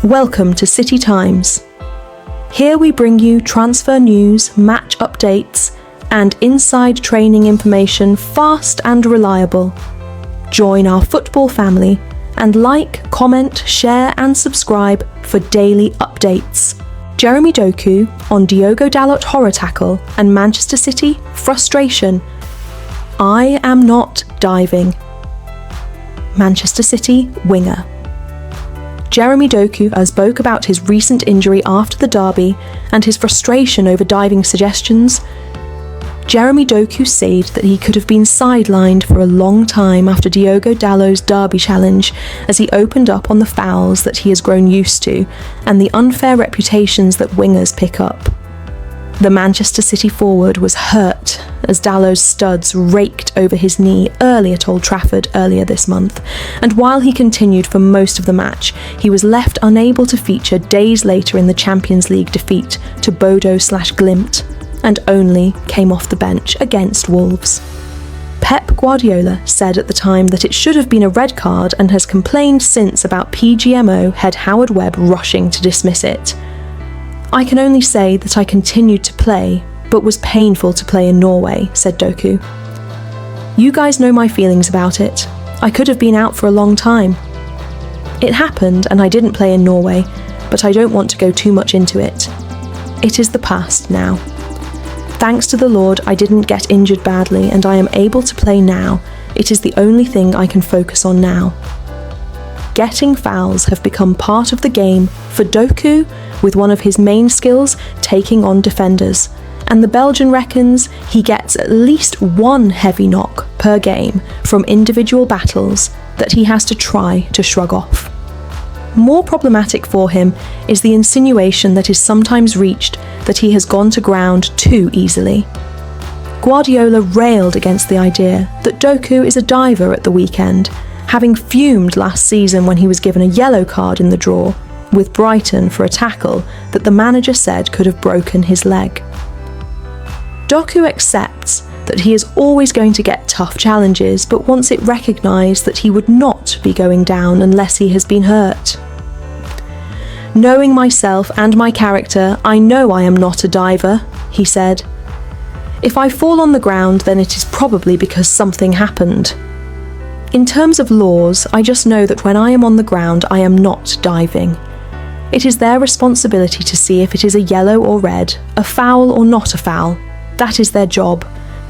Welcome to City Times. Here we bring you transfer news, match updates, and inside training information fast and reliable. Join our football family and like, comment, share and subscribe for daily updates. Jeremy Doku on Diogo Dalot horror tackle and Manchester City frustration. I am not diving. Manchester City winger. Jeremy Doku spoke about his recent injury after the derby and his frustration over diving suggestions. Jeremy Doku said that he could have been sidelined for a long time after Diogo Dalot's derby challenge as he opened up on the fouls that he has grown used to and the unfair reputations that wingers pick up. The Manchester City forward was hurt as Dalot's studs raked over his knee early at Old Trafford earlier this month, and while he continued for most of the match, he was left unable to feature days later in the Champions League defeat to Bodo/Glimt, and only came off the bench against Wolves. Pep Guardiola said at the time that it should have been a red card and has complained since about PGMO head Howard Webb rushing to dismiss it. I can only say that I continued to play, but was painful to play in Norway, said Doku. You guys know my feelings about it. I could have been out for a long time. It happened and I didn't play in Norway, but I don't want to go too much into it. It is the past now. Thanks to the Lord, I didn't get injured badly and I am able to play now. It is the only thing I can focus on now. Getting fouls have become part of the game for Doku, with one of his main skills taking on defenders, and the Belgian reckons he gets at least one heavy knock per game from individual battles that he has to try to shrug off. More problematic for him is the insinuation that is sometimes reached that he has gone to ground too easily. Guardiola railed against the idea that Doku is a diver at the weekend, having fumed last season when he was given a yellow card in the draw with Brighton for a tackle that the manager said could have broken his leg. Doku accepts that he is always going to get tough challenges, but wants it recognised that he would not be going down unless he has been hurt. Knowing myself and my character, I know I am not a diver, he said. If I fall on the ground, then it is probably because something happened. In terms of laws, I just know that when I am on the ground, I am not diving. It is their responsibility to see if it is a yellow or red, a foul or not a foul. That is their job.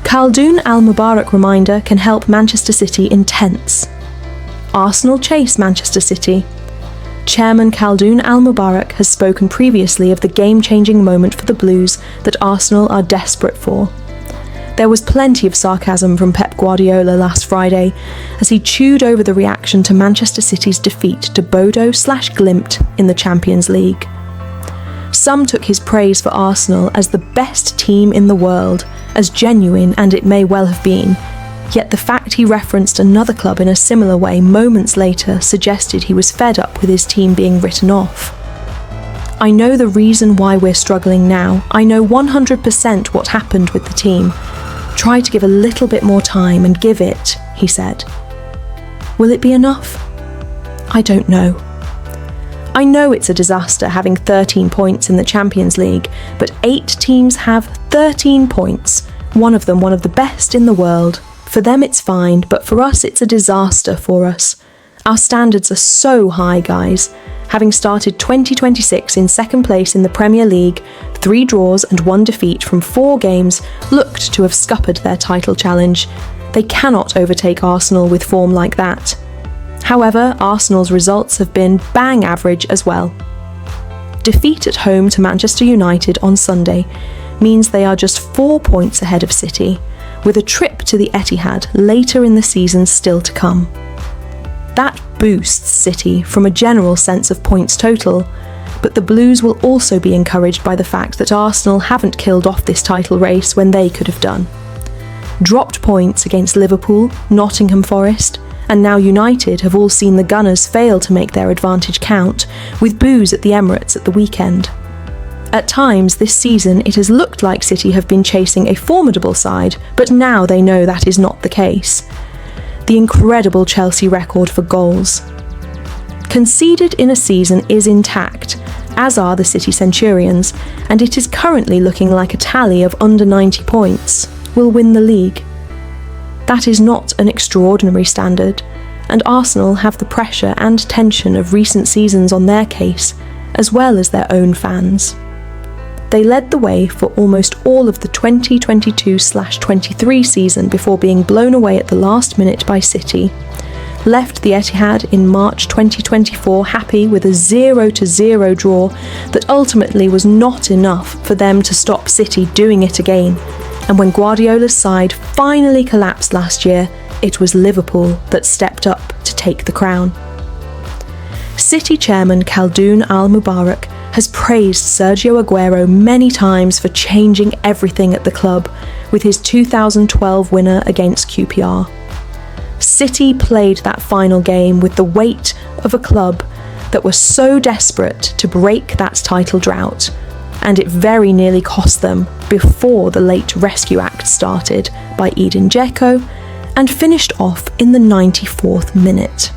Khaldoon Al-Mubarak reminder can help Manchester City in tense. Arsenal chase Manchester City. Chairman Khaldoon Al-Mubarak has spoken previously of the game-changing moment for the Blues that Arsenal are desperate for. There was plenty of sarcasm from Pep Guardiola last Friday as he chewed over the reaction to Manchester City's defeat to Bodo/Glimt in the Champions League. Some took his praise for Arsenal as the best team in the world, as genuine, and it may well have been, yet the fact he referenced another club in a similar way moments later suggested he was fed up with his team being written off. I know the reason why we're struggling now. I know 100% what happened with the team. Try to give a little bit more time and give it, he said. Will it be enough? I don't know. I know it's a disaster having 13 points in the Champions League, but 8 teams have 13 points, one of them one of the best in the world. For them it's fine, but for us it's a disaster for us. Our standards are so high, guys. Having started 2026 in second place in the Premier League, 3 draws and 1 defeat from 4 games looked to have scuppered their title challenge. They cannot overtake Arsenal with form like that. However, Arsenal's results have been bang average as well. Defeat at home to Manchester United on Sunday means they are just 4 points ahead of City, with a trip to the Etihad later in the season still to come. That boosts City from a general sense of points total, but the Blues will also be encouraged by the fact that Arsenal haven't killed off this title race when they could have done. Dropped points against Liverpool, Nottingham Forest, and now United have all seen the Gunners fail to make their advantage count, with boos at the Emirates at the weekend. At times this season it has looked like City have been chasing a formidable side, but now they know that is not the case. The incredible Chelsea record for goals. conceded in a season is intact, as are the City Centurions, and it is currently looking like a tally of under 90 points will win the league. That is not an extraordinary standard, and Arsenal have the pressure and tension of recent seasons on their case, as well as their own fans. They led the way for almost all of the 2022/23 season before being blown away at the last minute by City, left the Etihad in March 2024 happy with a 0-0 draw that ultimately was not enough for them to stop City doing it again, and when Guardiola's side finally collapsed last year, it was Liverpool that stepped up to take the crown. City chairman Khaldoon Al-Mubarak has praised Sergio Aguero many times for changing everything at the club with his 2012 winner against QPR. City played that final game with the weight of a club that was so desperate to break that title drought, and it very nearly cost them before the late rescue act started by Edin Dzeko and finished off in the 94th minute.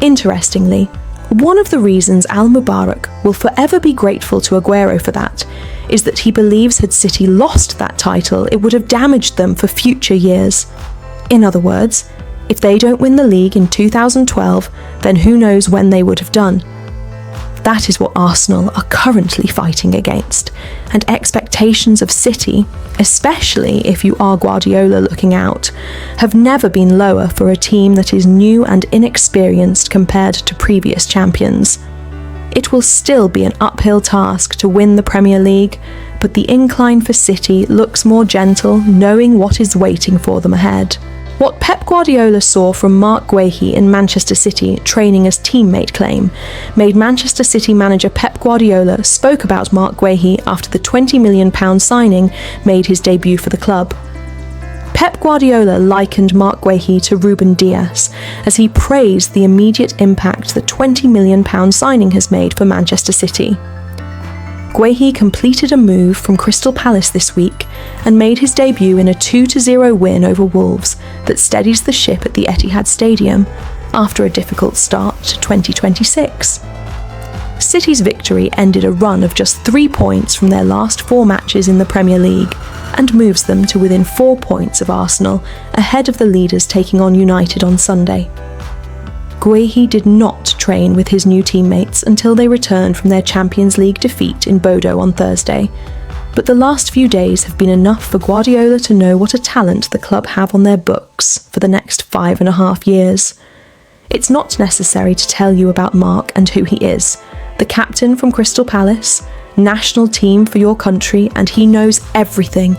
Interestingly, one of the reasons Al-Mubarak will forever be grateful to Aguero for that is that he believes had City lost that title, it would have damaged them for future years. In other words, if they don't win the league in 2012, then who knows when they would have done. That is what Arsenal are currently fighting against, and expectations of City, especially if you are Guardiola looking out, have never been lower for a team that is new and inexperienced compared to previous champions. It will still be an uphill task to win the Premier League, but the incline for City looks more gentle, knowing what is waiting for them ahead. What Pep Guardiola saw from Mark Guehi in Manchester City training as teammate claim made Manchester City manager Pep Guardiola spoke about Mark Guehi after the £20 million signing made his debut for the club. Pep Guardiola likened Mark Guehi to Ruben Dias as he praised the immediate impact the £20 million signing has made for Manchester City. Guehi completed a move from Crystal Palace this week and made his debut in a 2-0 win over Wolves that steadies the ship at the Etihad Stadium after a difficult start to 2026. City's victory ended a run of just 3 points from their last 4 matches in the Premier League and moves them to within 4 points of Arsenal, ahead of the leaders taking on United on Sunday. Guehi did not train with his new teammates until they returned from their Champions League defeat in Bodo on Thursday, but the last few days have been enough for Guardiola to know what a talent the club have on their books for the next 5.5 years. It's not necessary to tell you about Mark and who he is, the captain from Crystal Palace, national team for your country, and he knows everything